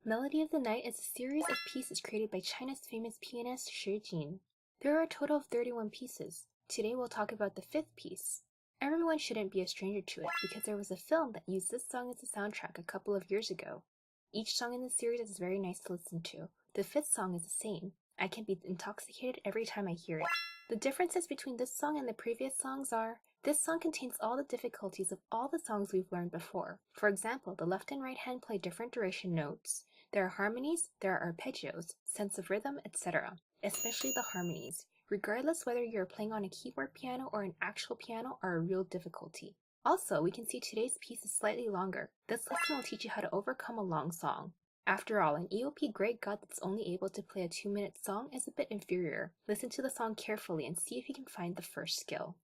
Melody of the Night is a series of pieces created by China's famous pianist Xu Jin. There are a total of 31 pieces. Today we'll talk about the 5th piece. Everyone shouldn't be a stranger to it because there was a film that used this song as a soundtrack a couple of years ago. Each song in the series is very nice to listen to. The 5th song is the same. I can be intoxicated every time I hear it. The differences between this song and the previous songs are, this song contains all the difficulties of all the songs we've learned before. For example, the left and right hand play different duration notes. There are harmonies, there are arpeggios, sense of rhythm, etc. Especially the harmonies. Regardless whether you're playing on a keyboard piano or an actual piano, are a real difficulty. Also, we can see today's piece is slightly longer. This lesson will teach you how to overcome a long song. After all, an EOP grade god that's only able to play a 2-minute song is a bit inferior. Listen to the song carefully and see if you can find the first skill.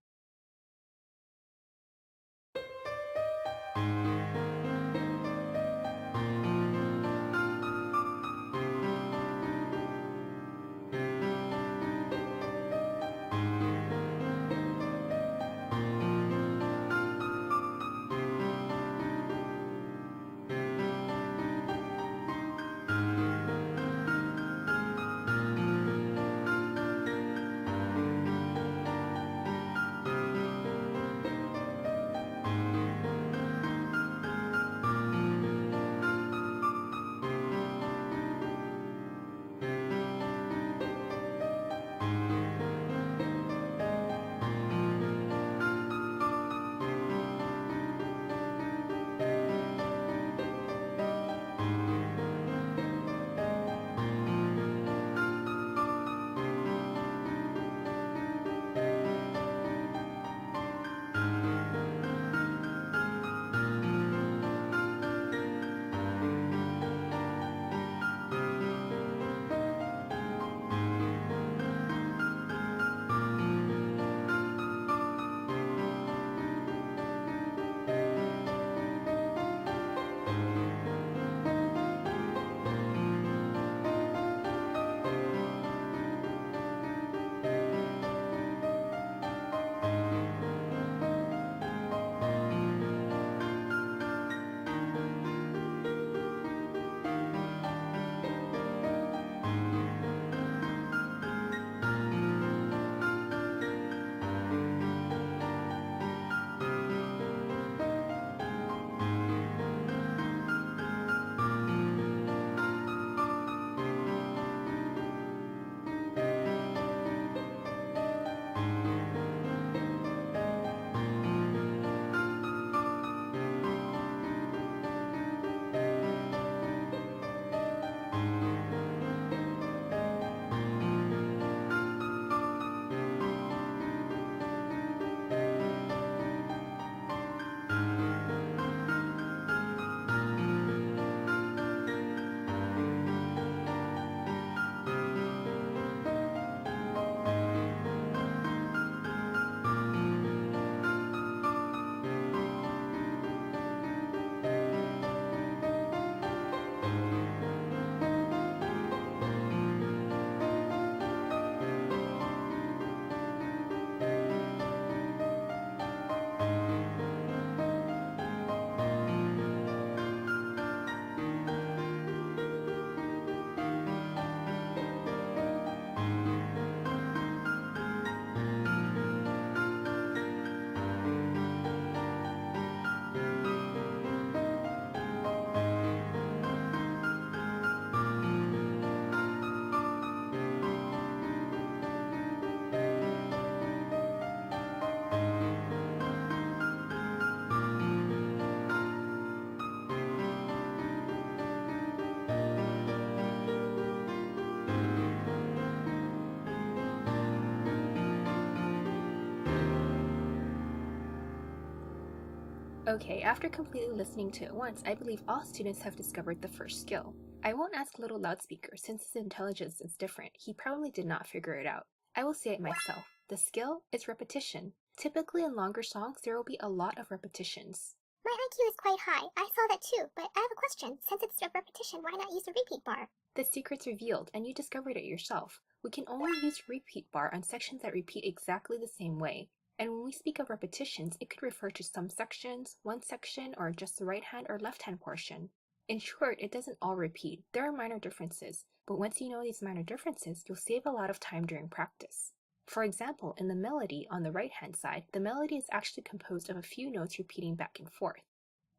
Okay, after completely listening to it once, I believe all students have discovered the first skill. I won't ask little loudspeaker, since his intelligence is different. He probably did not figure it out. I will say it myself. The skill is repetition. Typically in longer songs, there will be a lot of repetitions. My IQ is quite high. I saw that too, but I have a question. Since it's a repetition, why not use a repeat bar? The secret's revealed, and you discovered it yourself. We can only use repeat bar on sections that repeat exactly the same way. And when we speak of repetitions, it could refer to some sections, one section, or just the right hand or left hand portion. In short, it doesn't all repeat. There are minor differences, but once you know these minor differences, you'll save a lot of time during practice. For example, in the melody on the right-hand side, the melody is actually composed of a few notes repeating back and forth.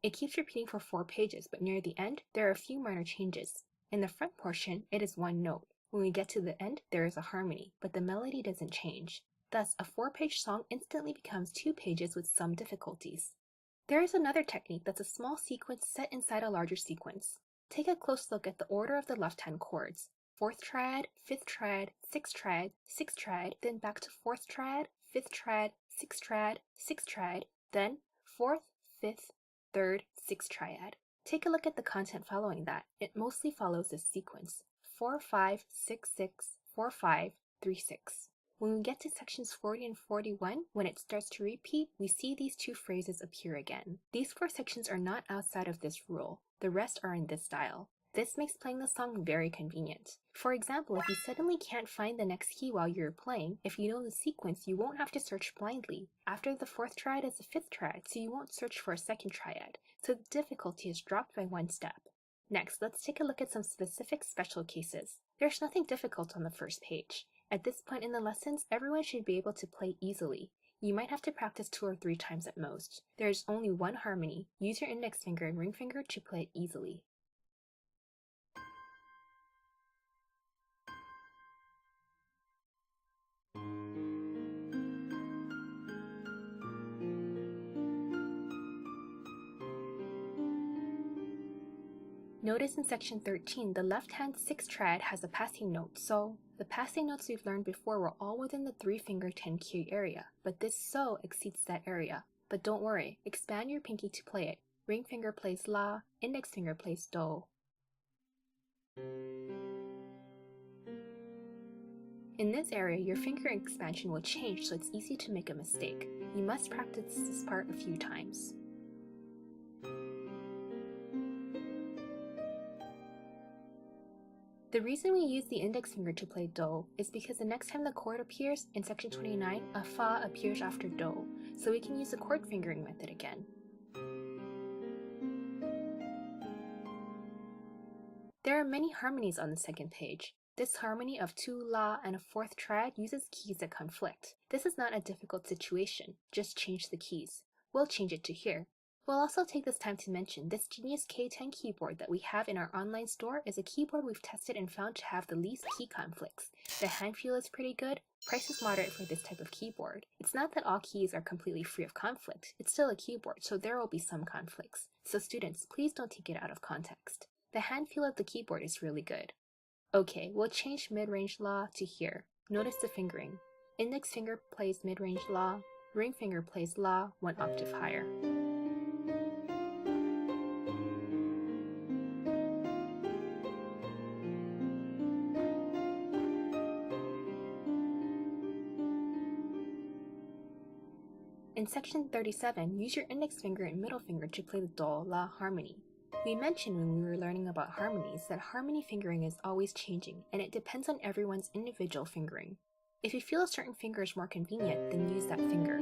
It keeps repeating for 4 pages, but near the end, there are a few minor changes. In the front portion, it is one note. When we get to the end, there is a harmony, but the melody doesn't change. Thus, a 4-page song instantly becomes 2 pages with some difficulties. There is another technique that's a small sequence set inside a larger sequence. Take a close look at the order of the left-hand chords. 4th triad, 5th triad, 6th triad, 6th triad, then back to 4th triad, 5th triad, 6th triad, 6th triad, then 4th, 5th, 3rd, 6th triad. Take a look at the content following that. It mostly follows this sequence: 4, 5, 6, 6, 4, 5, 3, 6. When we get to sections 40 and 41, when it starts to repeat, we see these 2 phrases appear again. These 4 sections are not outside of this rule. The rest are in this style. This makes playing the song very convenient. For example, if you suddenly can't find the next key while you're playing, if you know the sequence, you won't have to search blindly. After the 4th triad is the 5th triad, so you won't search for a 2nd triad, so the difficulty is dropped by 1 step. Next, let's take a look at some specific special cases. There's nothing difficult on the first page. At this point in the lessons, everyone should be able to play easily. You might have to practice 2 or 3 times at most. There is only one harmony. Use your index finger and ring finger to play it easily. Notice in section 13, the left-hand 6th triad has a passing note, so the passing notes we've learned before were all within the 3-finger 10-key area, but this so exceeds that area. But don't worry, expand your pinky to play it. Ring finger plays la, index finger plays do. In this area, your finger expansion will change, so it's easy to make a mistake. You must practice this part a few times. The reason we use the index finger to play do is because the next time the chord appears, in section 29, a fa appears after do, so we can use the chord fingering method again. There are many harmonies on the second page. This harmony of 2 la and a 4th triad uses keys that conflict. This is not a difficult situation, just change the keys. We'll change it to here. We'll also take this time to mention this Genius K10 keyboard that we have in our online store is a keyboard we've tested and found to have the least key conflicts. The hand feel is pretty good, price is moderate for this type of keyboard. It's not that all keys are completely free of conflict, it's still a keyboard, so there will be some conflicts. So students, please don't take it out of context. The hand feel of the keyboard is really good. Okay, we'll change mid-range la to here. Notice the fingering. Index finger plays mid-range la, ring finger plays la 1 octave higher. In section 37, use your index finger and middle finger to play the do-la harmony. We mentioned when we were learning about harmonies that harmony fingering is always changing, and it depends on everyone's individual fingering. If you feel a certain finger is more convenient, then use that finger.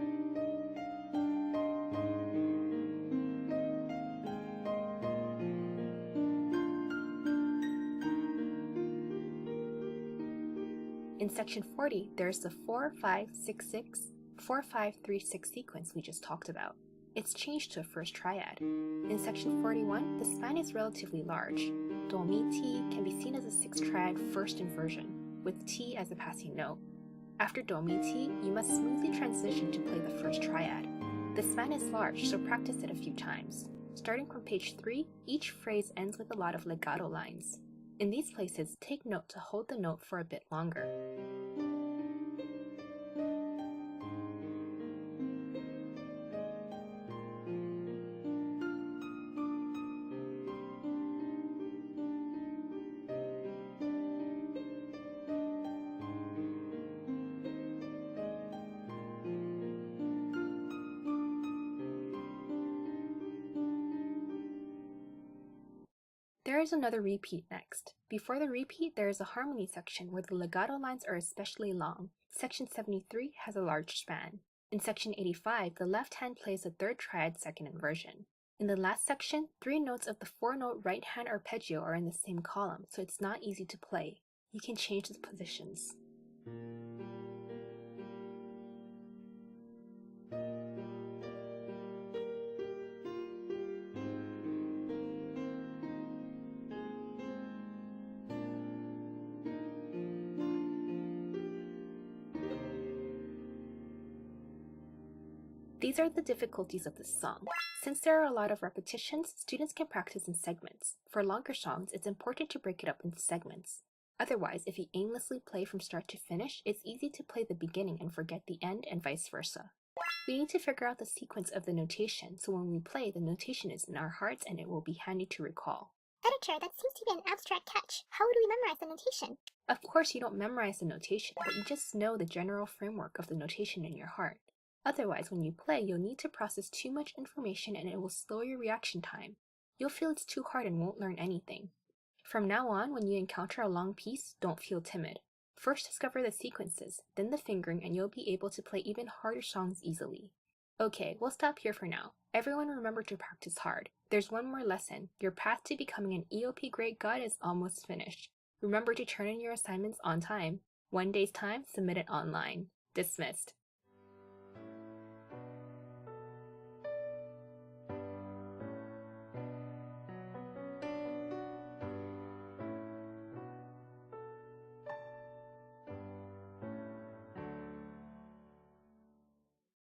In section 40, there's the 4, 5, 6, 6, 4, 5, 3, 6 sequence we just talked about. It's changed to a 1st triad. In section 41, the span is relatively large. Do, mi, ti can be seen as a 6th triad 1st inversion, with ti as a passing note. After do, mi, ti, you must smoothly transition to play the 1st triad. The span is large, so practice it a few times. Starting from page 3, each phrase ends with a lot of legato lines. In these places, take note to hold the note for a bit longer. There is another repeat next. Before the repeat, there is a harmony section where the legato lines are especially long. Section 73 has a large span. In section 85, the left hand plays the 3rd triad 2nd inversion. In the last section, 3 notes of the 4-note right-hand arpeggio are in the same column, so it's not easy to play. You can change the positions. These are the difficulties of this song. Since there are a lot of repetitions, students can practice in segments. For longer songs, it's important to break it up into segments. Otherwise, if you aimlessly play from start to finish, it's easy to play the beginning and forget the end and vice versa. We need to figure out the sequence of the notation, so when we play, the notation is in our hearts and it will be handy to recall. Editor, that seems to be an abstract catch. How would we memorize the notation? Of course, you don't memorize the notation, but you just know the general framework of the notation in your heart. Otherwise, when you play, you'll need to process too much information and it will slow your reaction time. You'll feel it's too hard and won't learn anything. From now on, when you encounter a long piece, don't feel timid. First discover the sequences, then the fingering, and you'll be able to play even harder songs easily. Okay, we'll stop here for now. Everyone remember to practice hard. There's one more lesson. Your path to becoming an EOP grade god is almost finished. Remember to turn in your assignments on time. 1 day's time, submit it online. Dismissed.